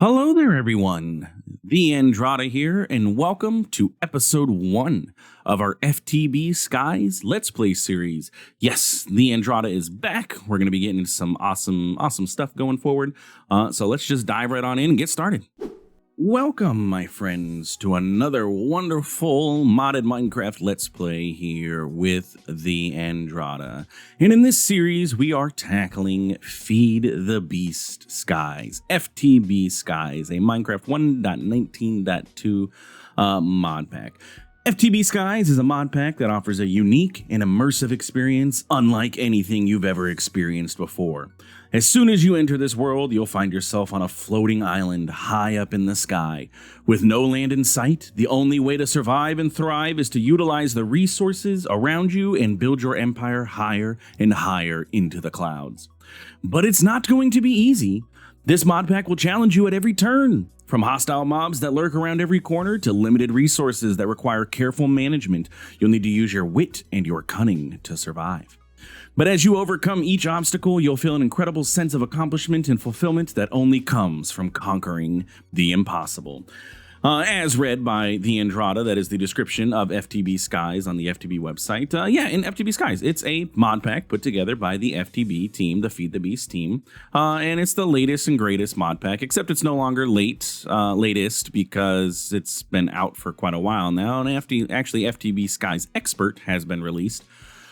Hello there, everyone. TheAndrata here, and welcome to episode 1 of our FTB Skies Let's Play series. Yes, TheAndrata is back. We're going to be getting into some awesome stuff going forward. So let's just dive right on in and get started. Welcome, my friends, to another wonderful modded Minecraft Let's Play here with TheAndrata. And in this series, we are tackling Feed the Beast Skies, FTB Skies, a Minecraft 1.19.2 mod pack. FTB Skies is a mod pack that offers a unique and immersive experience unlike anything you've ever experienced before. As soon as you enter this world, you'll find yourself on a floating island high up in the sky. With no land in sight, the only way to survive and thrive is to utilize the resources around you and build your empire higher and higher into the clouds. But it's not going to be easy. This mod pack will challenge you at every turn. From hostile mobs that lurk around every corner to limited resources that require careful management, you'll need to use your wit and your cunning to survive. But as you overcome each obstacle, you'll feel an incredible sense of accomplishment and fulfillment that only comes from conquering the impossible. As read by TheAndrata, that is the description of FTB Skies on the FTB website. In FTB Skies, it's a mod pack put together by the FTB team, the Feed the Beast team, and it's the latest and greatest mod pack, except it's no longer latest because it's been out for quite a while now, and FTB Skies Expert has been released.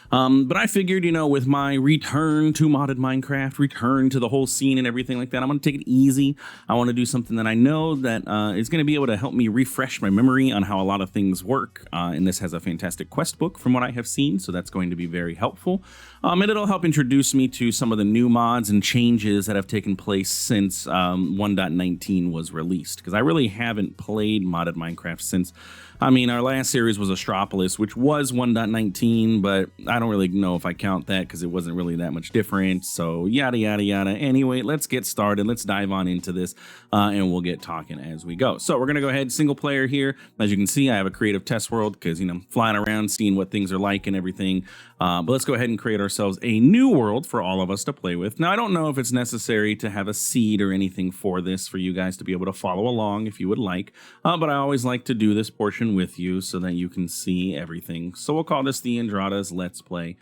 But I figured, with my return to modded Minecraft, return to the whole scene and everything like that, I'm going to take it easy. I want to do something that I know that is going to be able to help me refresh my memory on how a lot of things work. And this has a fantastic quest book from what I have seen, so that's going to be very helpful. And it'll help introduce me to some of the new mods and changes that have taken place since 1.19 was released, because I really haven't played modded Minecraft since... our last series was Astropolis, which was 1.19, but I don't really know if I count that because it wasn't really that much different. So yada, yada, yada. Anyway, let's get started. Let's dive on into this and we'll get talking as we go. So we're going to go ahead single player here. As you can see, I have a creative test world because, flying around, seeing what things are like and everything. But let's go ahead and create ourselves a new world for all of us to play with. Now, I don't know if it's necessary to have a seed or anything for this for you guys to be able to follow along if you would like. But I always like to do this portion with you so that you can see everything. So we'll call this TheAndrata's Let's Play.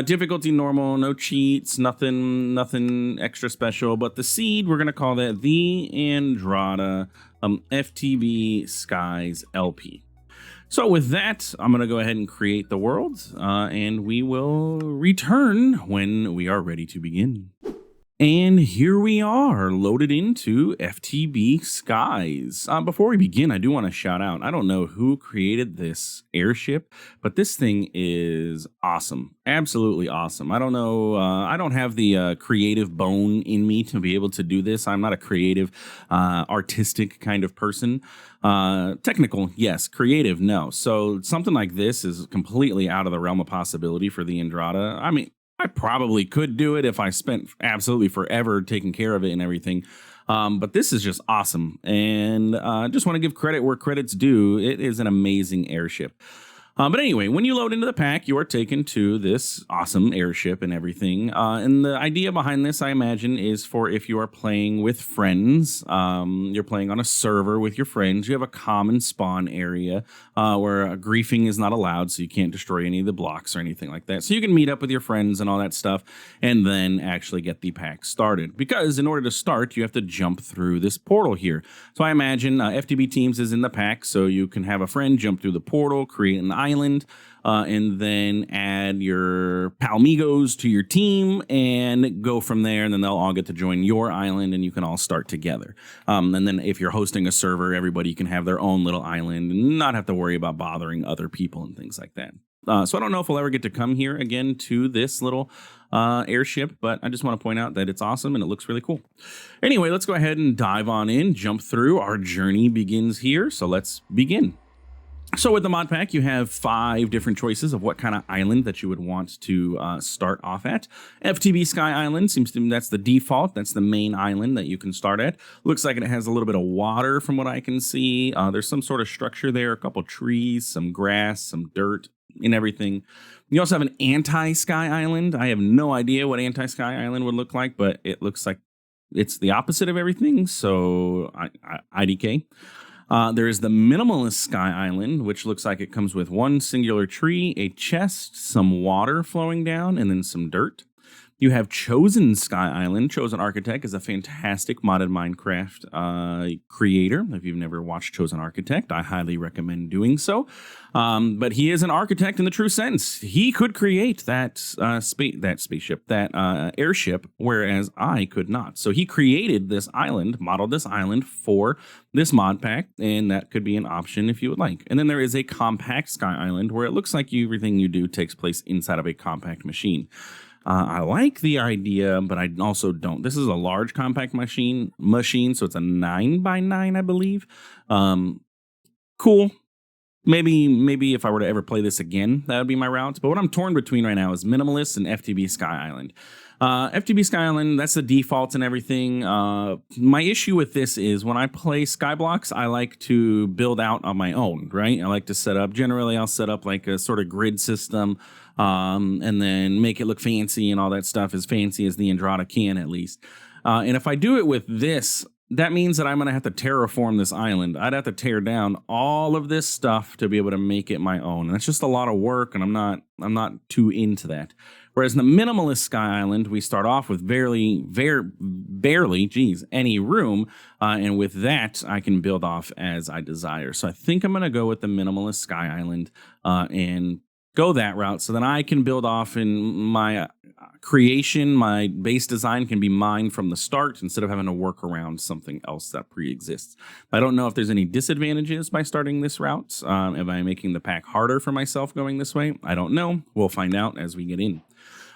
Difficulty normal, no cheats, nothing extra special. But the seed, we're going to call that TheAndrata FTB Skies LP. So with that, I'm going to go ahead and create the world, and we will return when we are ready to begin. And here we are, loaded into FTB Skies. Before we begin, I do want to shout out, I don't know who created this airship, but this thing is awesome. Absolutely awesome. I don't know, I don't have the creative bone in me to be able to do this. I'm not a creative, artistic kind of person. Technical, yes. Creative, no. So something like this is completely out of the realm of possibility for TheAndrata. I probably could do it if I spent absolutely forever taking care of it and everything. But this is just awesome. And I just want to give credit where credit's due. It is an amazing airship. But anyway, when you load into the pack, you are taken to this awesome airship and everything. And the idea behind this, I imagine, is for if you are playing with friends, you're playing on a server with your friends, you have a common spawn area where griefing is not allowed, so you can't destroy any of the blocks or anything like that. So you can meet up with your friends and all that stuff, and then actually get the pack started. Because in order to start, you have to jump through this portal here. So I imagine FTB Teams is in the pack, so you can have a friend jump through the portal, create an island, and then add your palmigos to your team and go from there, and then they'll all get to join your island and you can all start together. And then if you're hosting a server, everybody can have their own little island and not have to worry about bothering other people and things like that. So I don't know if we'll ever get to come here again to this little airship, but I just want to point out that it's awesome and it looks really cool. Anyway, let's go ahead and dive on in, jump through. Our journey begins here, so let's begin. So with the mod pack, you have 5 different choices of what kind of island that you would want to start off at. FTB Sky Island seems to be that's the default. That's the main island that you can start at. Looks like it has a little bit of water from what I can see. There's some sort of structure there, a couple trees, some grass, some dirt, and everything. You also have an anti-sky island. I have no idea what anti-sky island would look like, but it looks like it's the opposite of everything. So IDK. There is the minimalist sky island, which looks like it comes with one singular tree, a chest, some water flowing down, and then some dirt. You have Chosen Sky Island. Chosen Architect is a fantastic modded Minecraft creator. If you've never watched Chosen Architect, I highly recommend doing so. But he is an architect in the true sense. He could create that spaceship, that airship, whereas I could not. So he created this island, modeled this island for this mod pack, and that could be an option if you would like. And then there is a compact Sky Island where it looks like everything you do takes place inside of a compact machine. I like the idea, but I also don't. This is a large compact machine, so it's a 9x9, I believe. Cool. Maybe if I were to ever play this again, that would be my route. But what I'm torn between right now is Minimalist and FTB Sky Island. FTB Sky Island, that's the default and everything. My issue with this is when I play Skyblocks, I like to build out on my own, right? I like to set up, generally I'll set up like a sort of grid system, and then make it look fancy and all that stuff, as fancy as TheAndrata can at least. And if I do it with this, that means that I'm going to have to terraform this island. I'd have to tear down all of this stuff to be able to make it my own. And that's just a lot of work, and I'm not too into that. Whereas in the minimalist Sky Island, we start off with barely, any room. And with that, I can build off as I desire. So I think I'm going to go with the minimalist Sky Island and go that route, so then I can build off in my creation. My base design can be mine from the start instead of having to work around something else that pre-exists. I don't know if there's any disadvantages by starting this route. Am I making the pack harder for myself going this way? I don't know. We'll find out as we get in.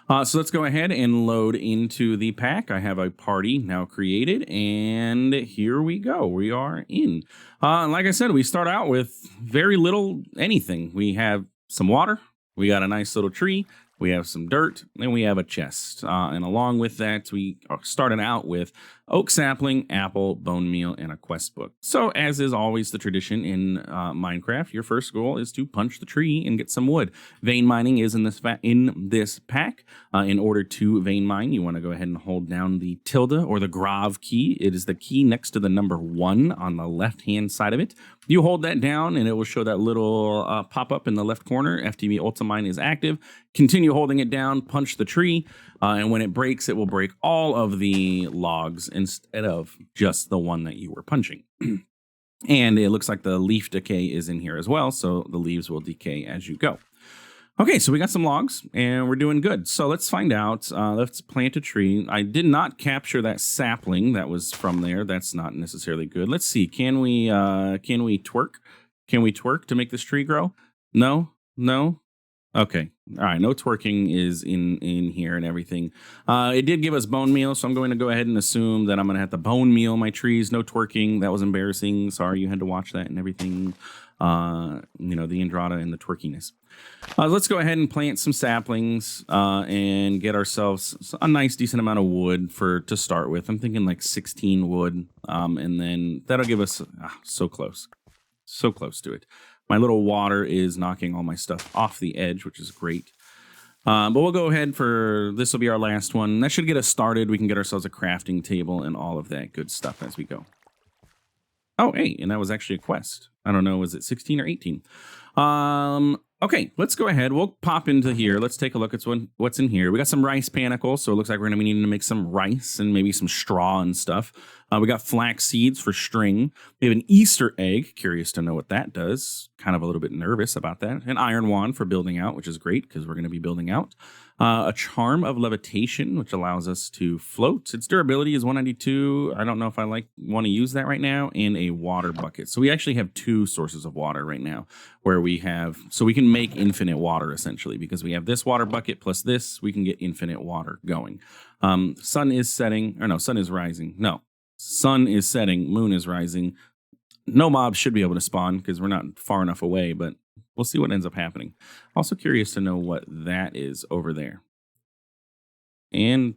So let's go ahead and load into the pack. I have a party now created, and here we go. We are in. Like I said, we start out with very little anything. We have some water. We got a nice little tree, we have some dirt, and we have a chest. And along with that, we started out with oak sapling, apple, bone meal, and a quest book. So as is always the tradition in Minecraft, your first goal is to punch the tree and get some wood. Vein mining is in this pack. In order to vein mine, you want to go ahead and hold down the tilde or the grav key. It is the key next to the number 1 on the left-hand side of it. You hold that down, and it will show that little pop-up in the left corner. FTB Ultimine is active. Continue holding it down, punch the tree, and when it breaks, it will break all of the logs instead of just the one that you were punching. And it looks like the leaf decay is in here as well, so the leaves will decay as you go. Okay, so we got some logs, and we're doing good. So let's find out. Let's plant a tree. I did not capture that sapling that was from there. That's not necessarily good. Let's see. Can we twerk? Can we twerk to make this tree grow? No? Okay. All right. No twerking is in here and everything. It did give us bone meal, so I'm going to go ahead and assume that I'm going to have to bone meal my trees. No twerking. That was embarrassing. Sorry you had to watch that and everything. TheAndrata and the twerkiness. Let's go ahead and plant some saplings and get ourselves a nice, decent amount of wood to start with. I'm thinking like 16 wood, and then that'll give us so close to it. My little water is knocking all my stuff off the edge, which is great. But we'll go ahead this will be our last one. That should get us started. We can get ourselves a crafting table and all of that good stuff as we go. Oh, hey, and that was actually a quest. I don't know, was it 16 or 18? Okay, let's go ahead. We'll pop into here. Let's take a look at what's in here. We got some rice panicles, so it looks like we're going to be needing to make some rice and maybe some straw and stuff. We got flax seeds for string. We have an Easter egg. Curious to know what that does. Kind of a little bit nervous about that. An iron wand for building out, which is great because we're going to be building out. A charm of levitation, which allows us to float. Its durability is 192. I don't know if I want to use that right now. And a water bucket. So we actually have 2 sources of water right now where we can make infinite water essentially, because we have this water bucket plus this, we can get infinite water going. Sun is setting, or no, sun is rising. No, sun is setting, moon is rising. No mobs should be able to spawn because we're not far enough away, but we'll see what ends up happening. Also curious to know what that is over there. And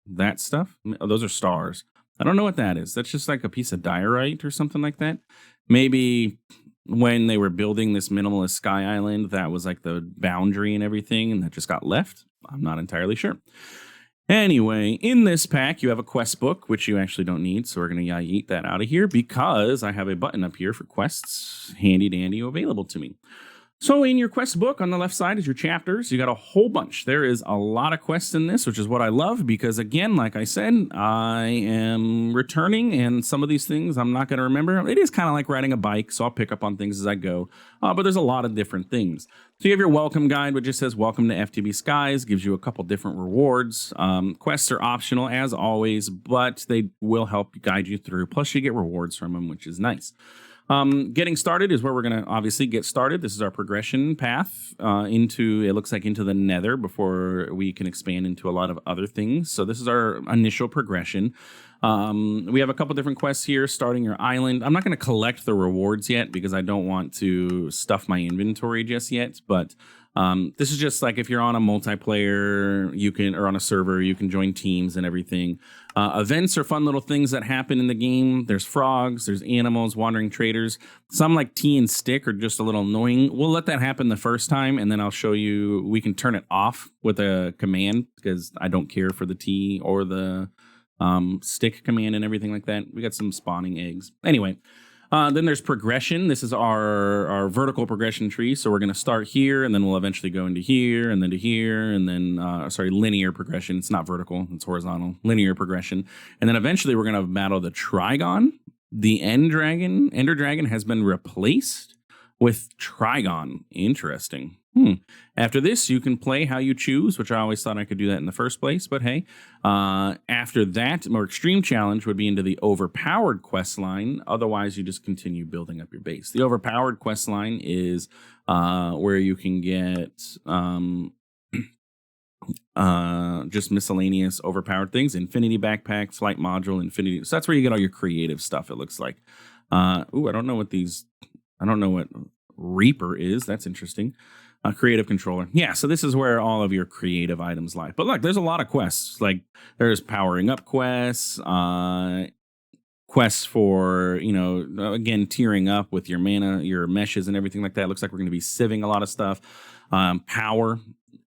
that stuff, oh, those are stars. I don't know what that is. That's just like a piece of diorite or something like that. Maybe when they were building this minimalist sky island, that was like the boundary and everything, and that just got left. I'm not entirely sure. Anyway, in this pack, you have a quest book, which you actually don't need. So we're going to yeet that out of here because I have a button up here for quests, handy dandy, available to me. So in your quest book on the left side is your chapters. You got a whole bunch. There is a lot of quests in this, which is what I love because, again, like I said, I am returning and some of these things I'm not going to remember. It is kind of like riding a bike, so I'll pick up on things as I go. But there's a lot of different things. So you have your welcome guide, which just says welcome to FTB Skies, gives you a couple different rewards. Quests are optional as always, but they will help guide you through. Plus you get rewards from them, which is nice. Getting started is where we're going to obviously get started. This is our progression path into, it looks like, into the nether before we can expand into a lot of other things. So this is our initial progression. We have a couple different quests here, starting your island. I'm not going to collect the rewards yet because I don't want to stuff my inventory just yet, but this is just like if you're on a multiplayer, you can, or on a server, you can join teams and everything. Events are fun little things that happen in the game. There's frogs, there's animals, wandering traders. Some like tea and stick are just a little annoying. We'll let that happen the first time, and then I'll show you, we can turn it off with a command because I don't care for the tea or the stick command and everything like that. We got some spawning eggs. Anyway. Then there's progression. This is our vertical progression tree. So we're going to start here, and then we'll eventually go into here, and then to here, and then, linear progression. It's not vertical, it's horizontal. Linear progression. And then eventually we're going to battle the Trigon. The Ender Dragon has been replaced with Trigon. Interesting. After this, you can play how you choose, which I always thought I could do that in the first place, but hey. After that, more extreme challenge would be into the overpowered quest line. Otherwise, you just continue building up your base. The overpowered quest line is where you can get just miscellaneous overpowered things. Infinity backpack, flight module, infinity. So that's where you get all your creative stuff, it looks like. I don't know what Reaper is. That's interesting. Creative controller. Yeah, so this is where all of your creative items lie. But look, there's a lot of quests. Like there's powering up quests, quests for, again, tiering up with your mana, your meshes and everything like that. It looks like we're going to be sieving a lot of stuff. Power.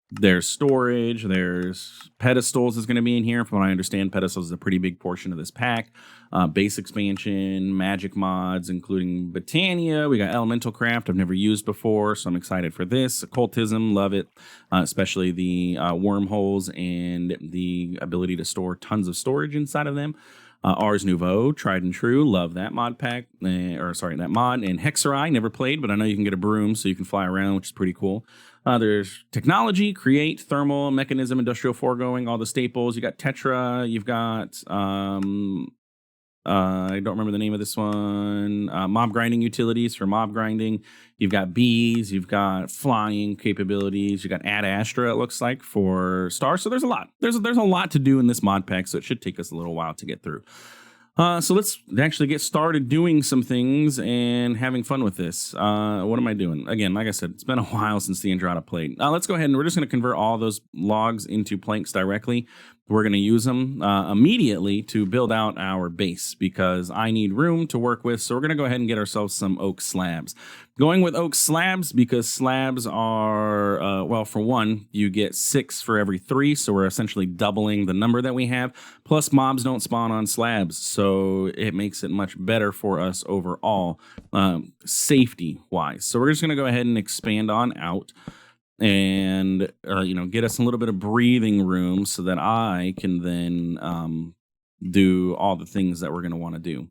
There's storage, there's pedestals is going to be in here. From what I understand, pedestals is a pretty big portion of this pack. Base expansion, magic mods, including Botania. We got elemental craft I've never used before, so I'm excited for this. Occultism, love it, especially the wormholes and the ability to store tons of storage inside of them. Ars Nouveau, tried and true, love that mod pack, that mod. And Hexerai, never played, but I know you can get a broom so you can fly around, which is pretty cool. There's technology, create, thermal, mechanism, industrial foregoing, all the staples. You got Tetra, you've got, I don't remember the name of this one, mob grinding utilities for mob grinding. You've got bees, you've got flying capabilities, you got Ad Astra, it looks like, for stars. So there's a lot. There's a lot to do in this mod pack, so it should take us a little while to get through. So let's actually get started doing some things and having fun with this. What am I doing? Again, like I said, it's been a while since TheAndrata played. Let's go ahead and we're just going to convert all those logs into planks directly. We're going to use them immediately to build out our base because I need room to work with. So we're going to go ahead and get ourselves some oak slabs. Going with oak slabs because slabs are, for one, you get 6 for every 3. So we're essentially doubling the number that we have. Plus mobs don't spawn on slabs. So it makes it much better for us overall, safety wise. So we're just going to go ahead and expand on out. And get us a little bit of breathing room so that I can then do all the things that we're going to want to do.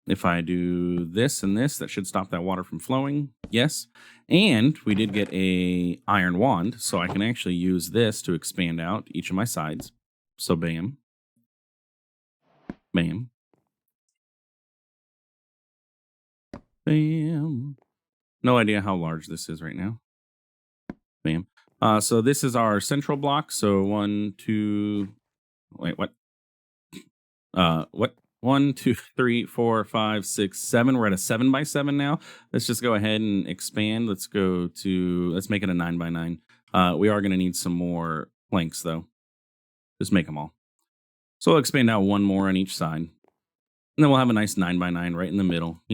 If I do this and this, that should stop that water from flowing. Yes. And we did get a iron wand, so I can actually use this to expand out each of my sides. So bam. Bam. Bam. No idea how large this is right now. Bam. So this is our central block. So 1, 2, wait, what? What? 1, 2, 3, 4, 5, 6, 7. We're at a 7x7 now. Let's just go ahead and expand. Let's make it a 9x9. We are going to need some more planks though. Just make them all. So we'll expand out one more on each side. And then we'll have a nice 9x9 right in the middle,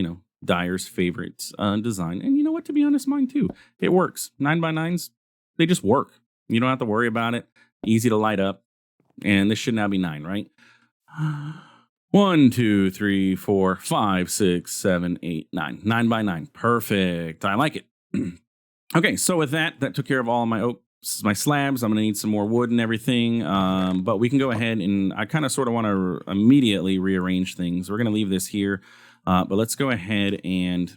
Dyer's favorite design. And you know what, to be honest, mine too. It works. 9x9s, they just work. You don't have to worry about it. easy to light up. And this should now be 9, right? 1, 2, 3, 4, 5, 6, 7, 8, 9. 9 by 9. Perfect. I like it. Okay, so with that took care of all my oak, my slabs. I'm going to need some more wood and everything. But we can go ahead and I kind of sort of want to immediately rearrange things. We're going to leave this here. But let's go ahead and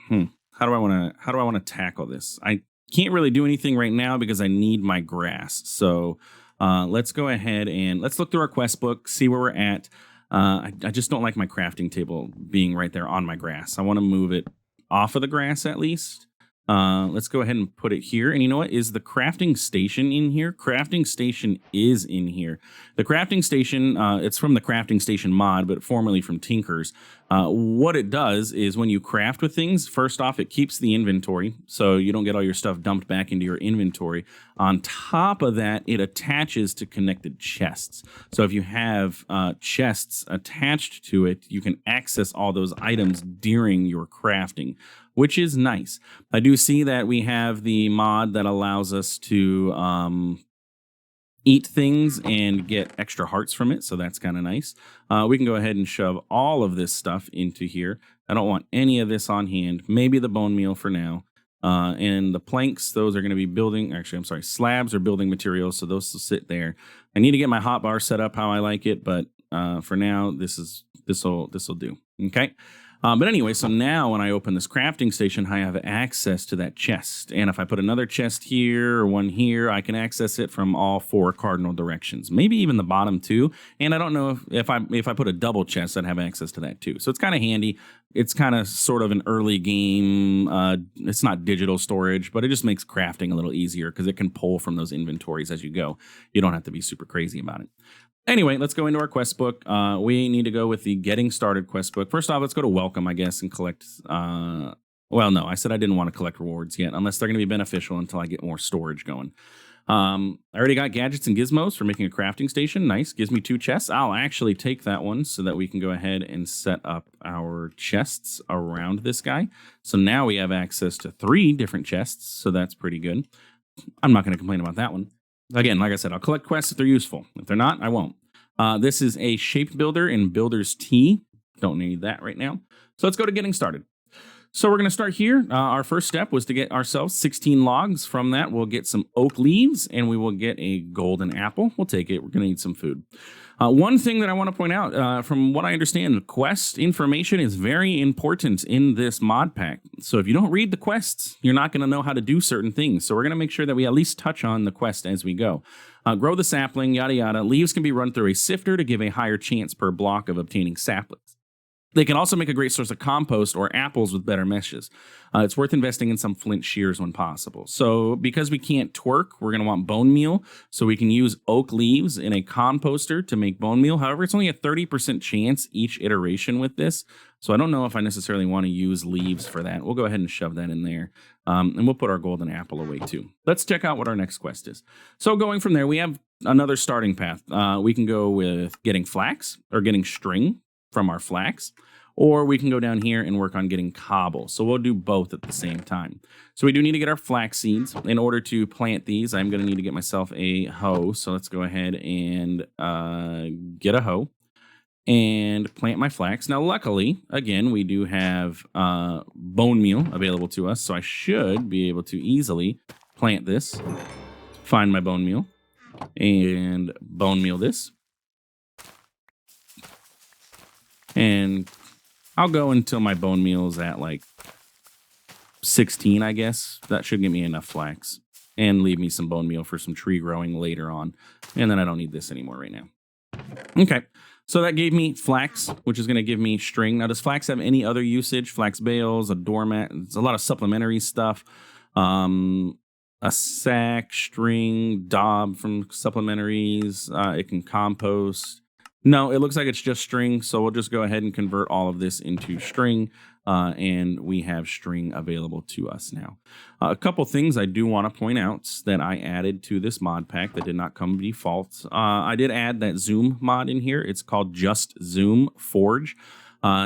how do I want to tackle this? I can't really do anything right now because I need my grass. So let's go ahead and let's look through our quest book, see where we're at. I just don't like my crafting table being right there on my grass. I want to move it off of the grass at least. Let's go ahead and put it here. And you know what? Is the crafting station in here? Crafting station is in here. The crafting station, it's from the crafting station mod, but formerly from Tinker's. What it does is when you craft with things, first off, it keeps the inventory, so you don't get all your stuff dumped back into your inventory. On top of that, it attaches to connected chests. So if you have chests attached to it, you can access all those items during your crafting, which is nice. I do see that we have the mod that allows us to eat things and get extra hearts from it, so that's kind of nice. We can go ahead and shove all of this stuff into here. I don't want any of this on hand. Maybe the bone meal for now. And the planks, those are going to be building, actually, I'm sorry, slabs are building materials, so those will sit there. I need to get my hotbar set up how I like it, but for now, this will do. Okay. But anyway, so now when I open this crafting station, I have access to that chest. And if I put another chest here or one here, I can access it from all 4 cardinal directions, maybe even the bottom 2. And I don't know if I put a double chest, I'd have access to that too. So it's kind of handy. It's kind of sort of an early game. It's not digital storage, but it just makes crafting a little easier because it can pull from those inventories as you go. You don't have to be super crazy about it. Anyway, let's go into our quest book. We need to go with the Getting Started quest book. First off, let's go to Welcome, I guess, and collect... well, no, I said I didn't want to collect rewards yet, unless they're going to be beneficial until I get more storage going. I already got gadgets and gizmos for making a crafting station. Nice. Gives me 2 chests. I'll actually take that one so that we can go ahead and set up our chests around this guy. So now we have access to 3 different chests, so that's pretty good. I'm not going to complain about that one. Again, like I said, I'll collect quests if they're useful. If they're not, I won't. This is a shape builder in Builder's Tea. Don't need that right now. So let's go to Getting Started. So we're going to start here. Our first step was to get ourselves 16 logs. From that, we'll get some oak leaves, and we will get a golden apple. We'll take it. We're going to need some food. One thing that I want to point out, from what I understand, quest information is very important in this mod pack. So if you don't read the quests, you're not going to know how to do certain things. So we're going to make sure that we at least touch on the quest as we go. Grow the sapling, yada yada. Leaves can be run through a sifter to give a higher chance per block of obtaining saplings. They can also make a great source of compost or apples with better meshes. It's worth investing in some flint shears when possible. So because we can't twerk, we're going to want bone meal. So we can use oak leaves in a composter to make bone meal. However, it's only a 30% chance each iteration with this. So I don't know if I necessarily want to use leaves for that. We'll go ahead and shove that in there. And we'll put our golden apple away too. Let's check out what our next quest is. So going from there, we have another starting path. We can go with getting flax or getting string from our flax, or we can go down here and work on getting cobble. So we'll do both at the same time. So we do need to get our flax seeds. In order to plant these, I'm going to need to get myself a hoe. So let's go ahead and get a hoe and plant my flax. Now, luckily, again, we do have bone meal available to us. So I should be able to easily plant this, find my bone meal, and bone meal this. And I'll go until my bone meal is at like 16, I guess. That should give me enough flax and leave me some bone meal for some tree growing later on. And then I don't need this anymore right now. Okay, so that gave me flax, which is going to give me string. Now, does flax have any other usage? Flax bales, a doormat, it's a lot of supplementary stuff. A sack, string, daub from supplementaries. It can compost. No, it looks like it's just string, so we'll just go ahead and convert all of this into string, and we have string available to us now. A couple things I do want to point out that I added to this mod pack that did not come default. I did add that zoom mod in here. It's called Just Zoom Forge.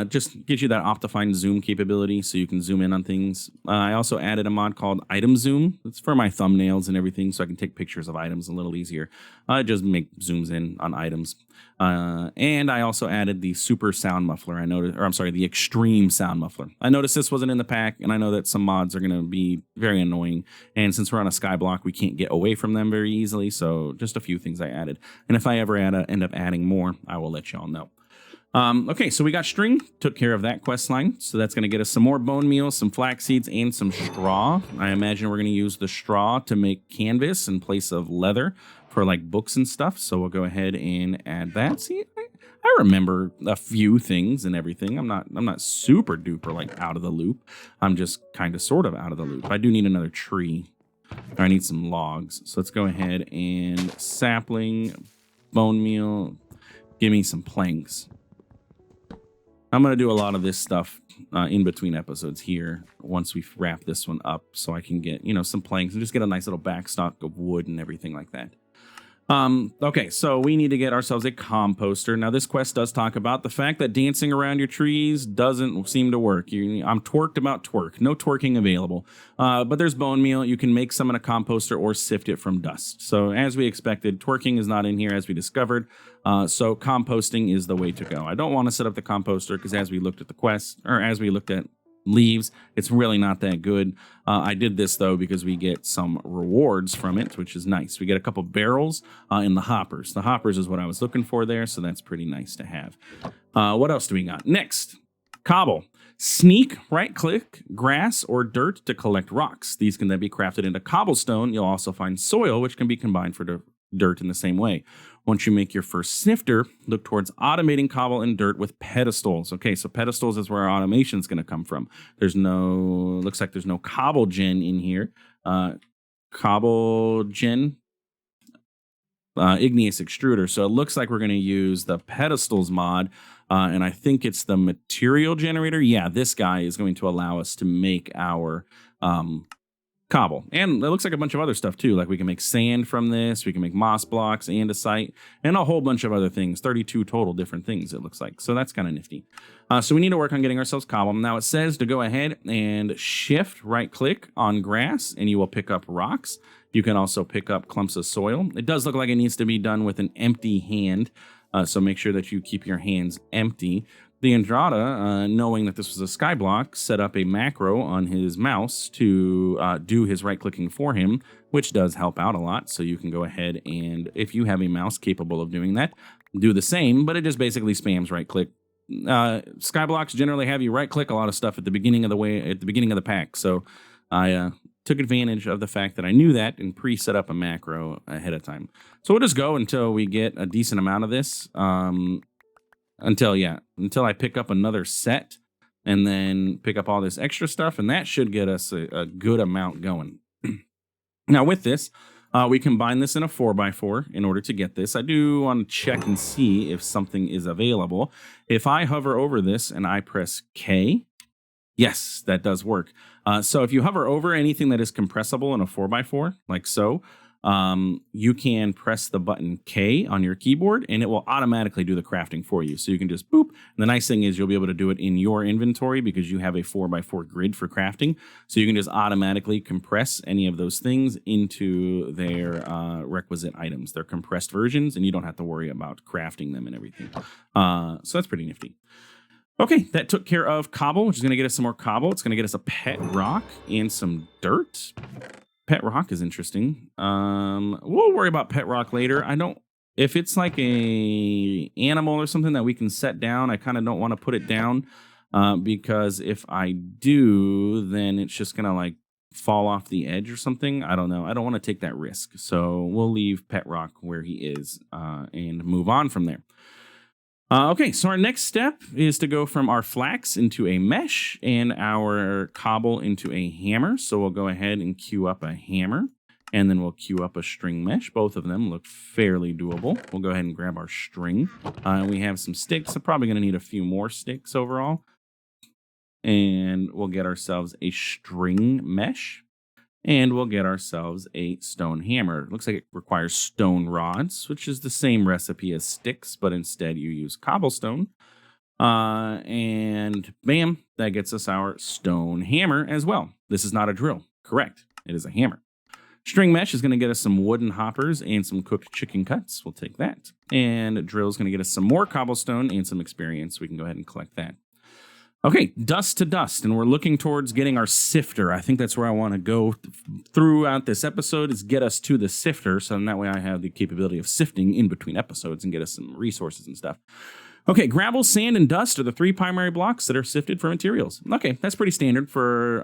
Just gives you that optifine zoom capability so you can zoom in on things. I also added a mod called Item Zoom. It's for my thumbnails and everything, so I can take pictures of items a little easier. Just make zooms in on items. And I also added the super sound muffler. The extreme sound muffler. I noticed this wasn't in the pack, and I know that some mods are going to be very annoying. And since we're on a skyblock, we can't get away from them very easily. So just a few things I added. And if I ever end up adding more, I will let y'all know. Okay, so we got string, took care of that quest line. So that's going to get us some more bone meal, some flax seeds, and some straw. I imagine we're going to use the straw to make canvas in place of leather for like books and stuff. So we'll go ahead and add that. See, I remember a few things and everything. I'm not super duper like out of the loop. I'm just kind of sort of out of the loop. I do need another tree. I need some logs. So let's go ahead and sapling, bone meal, give me some planks. I'm going to do a lot of this stuff in between episodes here once we wrap this one up so I can get, some planks and just get a nice little backstock of wood and everything like that. Okay, so we need to get ourselves a composter. Now, this quest does talk about the fact that dancing around your trees doesn't seem to work. I'm twerked about twerk. No twerking available. But there's bone meal. You can make some in a composter or sift it from dust. So as we expected, twerking is not in here as we discovered. So composting is the way to go. I don't want to set up the composter because as we looked at the quest, or as we looked at leaves, it's really not that good. I did this though because we get some rewards from it, which is nice. We get a couple barrels in the hoppers. The hoppers is what I was looking for there, so that's pretty nice to have. What else do we got? Next, cobble. Sneak, right-click, grass, or dirt to collect rocks. These can then be crafted into cobblestone. You'll also find soil, which can be combined for dirt in the same way. Once you make your first sifter, look towards automating cobble and dirt with pedestals. Okay, so pedestals is where our automation is going to come from. Looks like there's no cobble gen in here. Cobble gen, igneous extruder. So it looks like we're going to use the pedestals mod, and I think it's the material generator. Yeah, this guy is going to allow us to make our cobble. And it looks like a bunch of other stuff too. Like we can make sand from this, we can make moss blocks, andesite, and a whole bunch of other things. 32 total different things it looks like. So that's kind of nifty. So we need to work on getting ourselves cobble. Now it says to go ahead and shift right click on grass and you will pick up rocks. You can also pick up clumps of soil. It does look like it needs to be done with an empty hand. So make sure that you keep your hands empty. TheAndrata, knowing that this was a skyblock, set up a macro on his mouse to do his right-clicking for him, which does help out a lot. So you can go ahead and, if you have a mouse capable of doing that, do the same, but it just basically spams right-click. Skyblocks generally have you right-click a lot of stuff at the beginning of the pack. So I took advantage of the fact that I knew that and pre-set up a macro ahead of time. So we'll just go until we get a decent amount of this. Until I pick up another set and then pick up all this extra stuff, and that should get us a good amount going. Now with this, we combine this in a 4x4 in order to get this. I do want to check and see if something is available. If I hover over this and I press K, yes, that does work. So if you hover over anything that is compressible in a 4x4, like so, you can press the button K on your keyboard and it will automatically do the crafting for you. So you can just boop. And the nice thing is you'll be able to do it in your inventory because you have a 4x4 grid for crafting. So you can just automatically compress any of those things into their requisite items. They're compressed versions and you don't have to worry about crafting them and everything. So that's pretty nifty. Okay, that took care of cobble, which is going to get us some more cobble. It's going to get us a pet rock and some dirt. Pet rock is interesting. We'll worry about pet rock later. If it's like a animal or something that we can set down, I kind of don't want to put it down because if I do, then it's just going to like fall off the edge or something. I don't know. I don't want to take that risk. So we'll leave pet rock where he is and move on from there. Okay, so our next step is to go from our flax into a mesh and our cobble into a hammer. So we'll go ahead and queue up a hammer and then we'll queue up a string mesh. Both of them look fairly doable. We'll go ahead and grab our string. We have some sticks. I'm probably going to need a few more sticks overall. And we'll get ourselves a string mesh. And we'll get ourselves a stone hammer. It looks like it requires stone rods, which is the same recipe as sticks, but instead you use cobblestone. And bam, that gets us our stone hammer as well. This is not a drill. Correct. It is a hammer. String mesh is going to get us some wooden hoppers and some cooked chicken cuts. We'll take that. And drill is going to get us some more cobblestone and some experience. We can go ahead and collect that. Okay, dust to dust, and we're looking towards getting our sifter. I think that's where I want to go throughout this episode, is get us to the sifter, so that way I have the capability of sifting in between episodes and get us some resources and stuff. Okay, gravel, sand, and dust are the 3 primary blocks that are sifted for materials. Okay, that's pretty standard for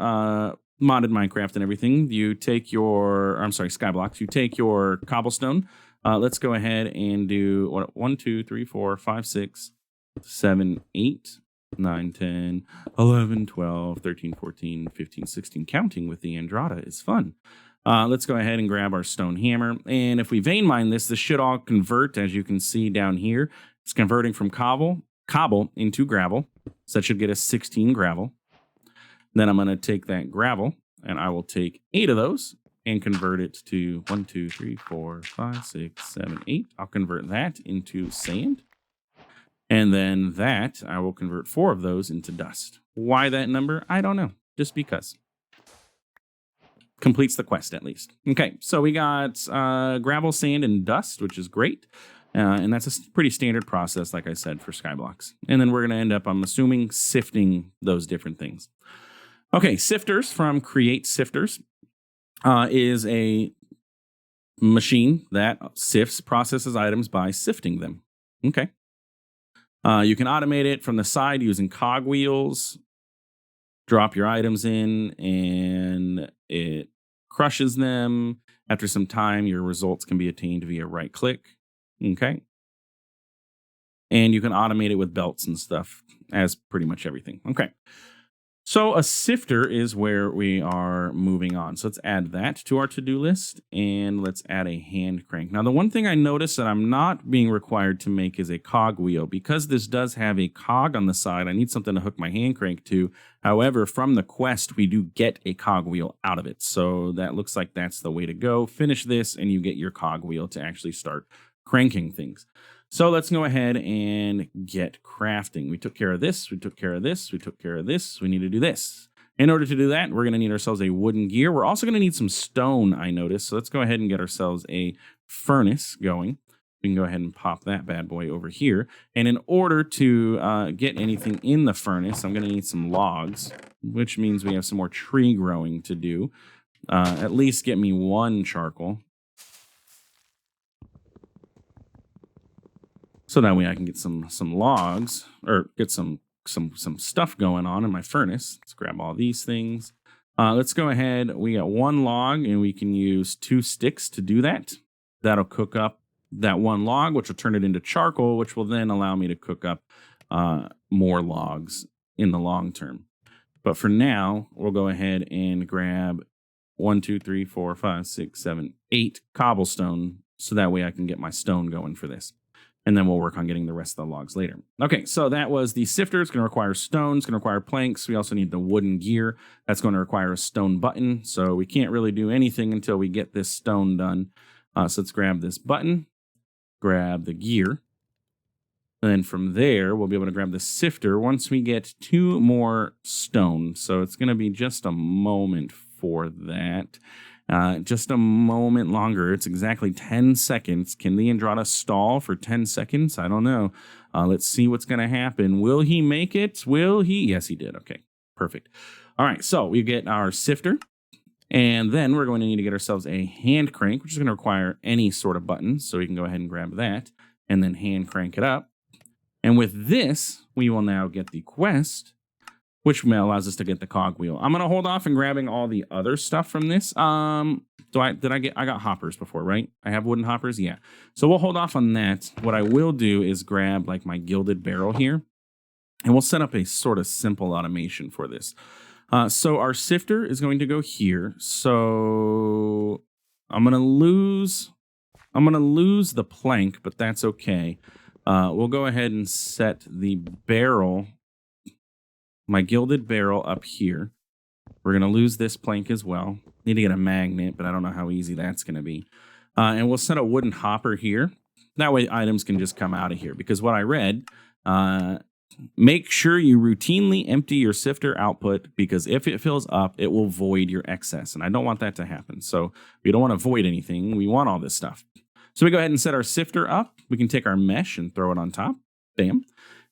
modded Minecraft and everything. You take your, Skyblocks, you take your cobblestone. Let's go ahead and do 1, 2, 3, 4, 5, 6, 7, 8, 9, 10, 11, 12, 13, 14, 15, 16. Counting with the Andrata is fun. Let's go ahead and grab our stone hammer. And if we vein mine this should all convert, as you can see down here. It's converting from cobble into gravel. So that should get us 16 gravel. Then I'm going to take that gravel, and I will take 8 of those and convert it to 1, 2, 3, 4, 5, 6, 7, 8. I'll convert that into sand. And then that, I will convert 4 of those into dust. Why that number? I don't know. Just because. Completes the quest, at least. Okay, so we got gravel, sand, and dust, which is great. And that's a pretty standard process, like I said, for Skyblocks. And then we're going to end up, I'm assuming, sifting those different things. Okay, sifters from Create Sifters is a machine that processes items by sifting them. Okay. You can automate it from the side using cog wheels. Drop your items in, and it crushes them. After some time, your results can be attained via right click. Okay. And you can automate it with belts and stuff, as pretty much everything. Okay. So a sifter is where we are moving on. So let's add that to our to-do list, and let's add a hand crank. Now, the one thing I noticed that I'm not being required to make is a cog wheel. Because this does have a cog on the side, I need something to hook my hand crank to. However, from the quest, we do get a cog wheel out of it. So that looks like that's the way to go. Finish this, and you get your cog wheel to actually start cranking things. So let's go ahead and get crafting. We took care of this. We took care of this. We took care of this. We need to do this. In order to do that, we're going to need ourselves a wooden gear. We're also going to need some stone, I noticed. So let's go ahead and get ourselves a furnace going. We can go ahead and pop that bad boy over here. And in order to get anything in the furnace, I'm going to need some logs, which means we have some more tree growing to do. At least get me 1 charcoal. So that way I can get some logs, or get some stuff going on in my furnace. Let's grab all these things. Let's go ahead. We got 1 log, and we can use 2 sticks to do that. That'll cook up that 1 log, which will turn it into charcoal, which will then allow me to cook up more logs in the long term. But for now, we'll go ahead and grab 1, 2, 3, 4, 5, 6, 7, 8 cobblestone, so that way I can get my stone going for this. And then we'll work on getting the rest of the logs later. Okay, so that was the sifter. It's going to require stone. It's going to require planks. We also need the wooden gear. That's going to require a stone button. So we can't really do anything until we get this stone done. So let's grab this button, grab the gear. And then from there, we'll be able to grab the sifter once we get 2 more stone. So it's going to be just a moment for that. Just a moment longer. It's exactly 10 seconds. Can the Andrata stall for 10 seconds? I don't know. Let's see what's going to happen. Will he make it? Will he? Yes, he did. Okay, perfect. All right, so we get our sifter. And then we're going to need to get ourselves a hand crank, which is going to require any sort of button. So we can go ahead and grab that and then hand crank it up. And with this, we will now get the quest, which allows us to get the cog wheel. I'm going to hold off on grabbing all the other stuff from this. I got hoppers before, right? I have wooden hoppers? Yeah. So we'll hold off on that. What I will do is grab like my gilded barrel here, and we'll set up a sort of simple automation for this. So our sifter is going to go here. So I'm going to lose the plank, but that's okay. We'll go ahead and set the barrel, my gilded barrel, up here. We're going to lose this plank as well. Need to get a magnet, but I don't know how easy that's going to be. And we'll set a wooden hopper here. That way items can just come out of here. Because what I read, make sure you routinely empty your sifter output, because if it fills up, it will void your excess. And I don't want that to happen. So we don't want to void anything. We want all this stuff. So we go ahead and set our sifter up. We can take our mesh and throw it on top. Bam.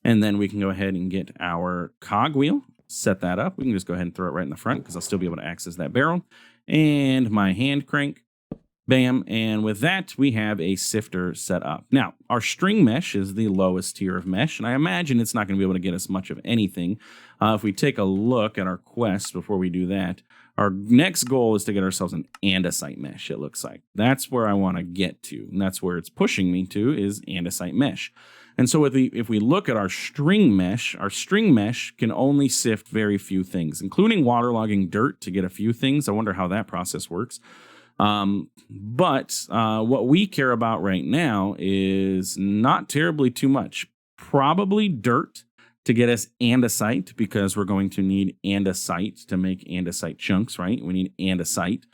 And then we can go ahead and get our cog wheel, set that up. We can just go ahead and throw it right in the front because I'll still be able to access that barrel. And my hand crank. Bam. And with that, we have a sifter set up. Now, our string mesh is the lowest tier of mesh, and I imagine it's not going to be able to get us much of anything. If we take a look at our quest before we do that, our next goal is to get ourselves an andesite mesh, it looks like. That's where I want to get to, and that's where it's pushing me to, is andesite mesh. And so if we look at our string mesh can only sift very few things, including waterlogging dirt to get a few things. I wonder how that process works. But what we care about right now is not terribly too much. Probably dirt to get us andesite, because we're going to need andesite to make andesite chunks, right? We need andesite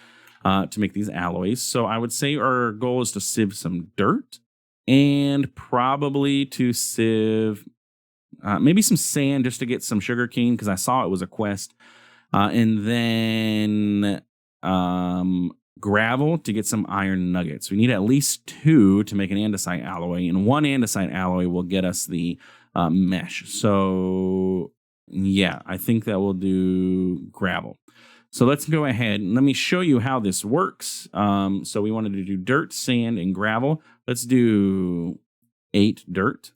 to make these alloys. So I would say our goal is to sieve some dirt, and probably to sieve maybe some sand just to get some sugar cane, because I saw it was a quest. And then gravel to get some iron nuggets. We need at least 2 to make an andesite alloy, and 1 andesite alloy will get us the mesh. So yeah, I think that will do gravel. So let's go ahead and let me show you how this works. So we wanted to do dirt, sand, and gravel. Let's do 8 dirt.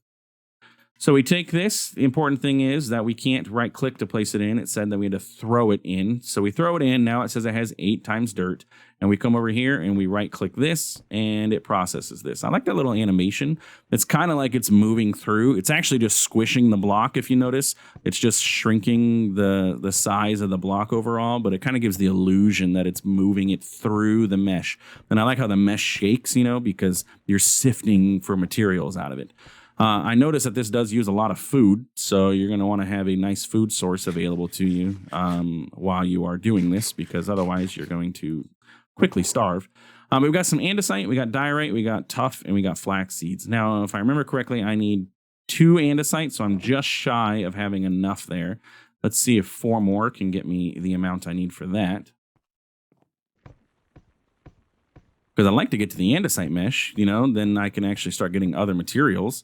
So we take this. The important thing is that we can't right click to place it in. It said that we had to throw it in. So we throw it in. Now it says it has 8 times dirt. And we come over here and we right click this and it processes this. I like that little animation. It's kind of like it's moving through. It's actually just squishing the block, if you notice. It's just shrinking the size of the block overall, but it kind of gives the illusion that it's moving it through the mesh. And I like how the mesh shakes, you know, because you're sifting for materials out of it. I noticed that this does use a lot of food, so you're going to want to have a nice food source available to you while you are doing this, because otherwise you're going to quickly starve. We've got some andesite, we got diorite, we got tuff, and we got flax seeds. Now, if I remember correctly, I need 2 andesite, so I'm just shy of having enough there. Let's see if 4 more can get me the amount I need for that. Because I'd like to get to the andesite mesh, you know, then I can actually start getting other materials.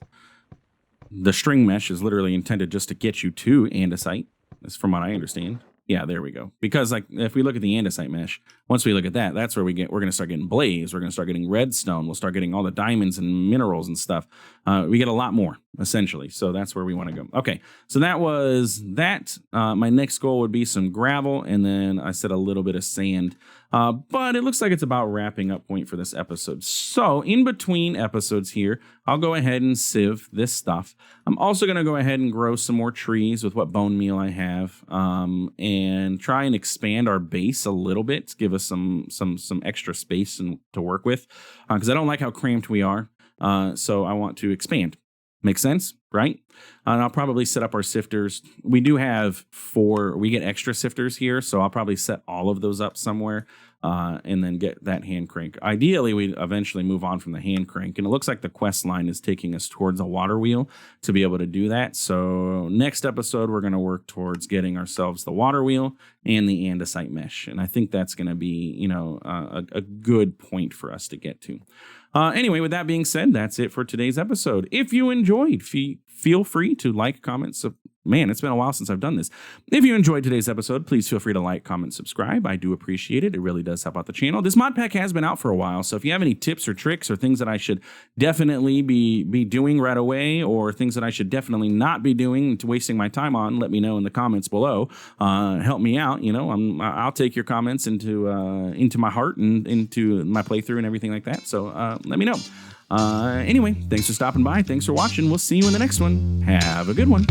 The string mesh is literally intended just to get you to andesite, that's from what I understand. Yeah, there we go. Because like if we look at the andesite mesh, once we look at that, that's where we're going to start getting blaze. We're going to start getting redstone. We'll start getting all the diamonds and minerals and stuff. We get a lot more, essentially. So that's where we want to go. Okay, so that was that. My next goal would be some gravel, and then I said a little bit of sand. But it looks like it's about wrapping up point for this episode. So in between episodes here, I'll go ahead and sieve this stuff. I'm also going to go ahead and grow some more trees with what bone meal I have, and try and expand our base a little bit to give us some extra space to work with, because I don't like how cramped we are. So I want to expand. Makes sense, right? And I'll probably set up our sifters. We do have 4, we get extra sifters here, so I'll probably set all of those up somewhere, and then get that hand crank. Ideally, we eventually move on from the hand crank, and it looks like the quest line is taking us towards a water wheel to be able to do that. So next episode, we're going to work towards getting ourselves the water wheel and the andesite mesh, and I think that's going to be, you know, a good point for us to get to. Anyway, with that being said, that's it for today's episode. If you enjoyed, feel free to like, comment. Man, it's been a while since I've done this. If you enjoyed today's episode, please feel free to like, comment, subscribe. I do appreciate it. It really does help out the channel. This mod pack has been out for a while, so if you have any tips or tricks or things that I should definitely be doing right away, or things that I should definitely not be doing to wasting my time on, let me know in the comments below. Help me out. You know, I'll take your comments into my heart and into my playthrough and everything like that. So let me know. Anyway, thanks for stopping by. Thanks for watching. We'll see you in the next one. Have a good one.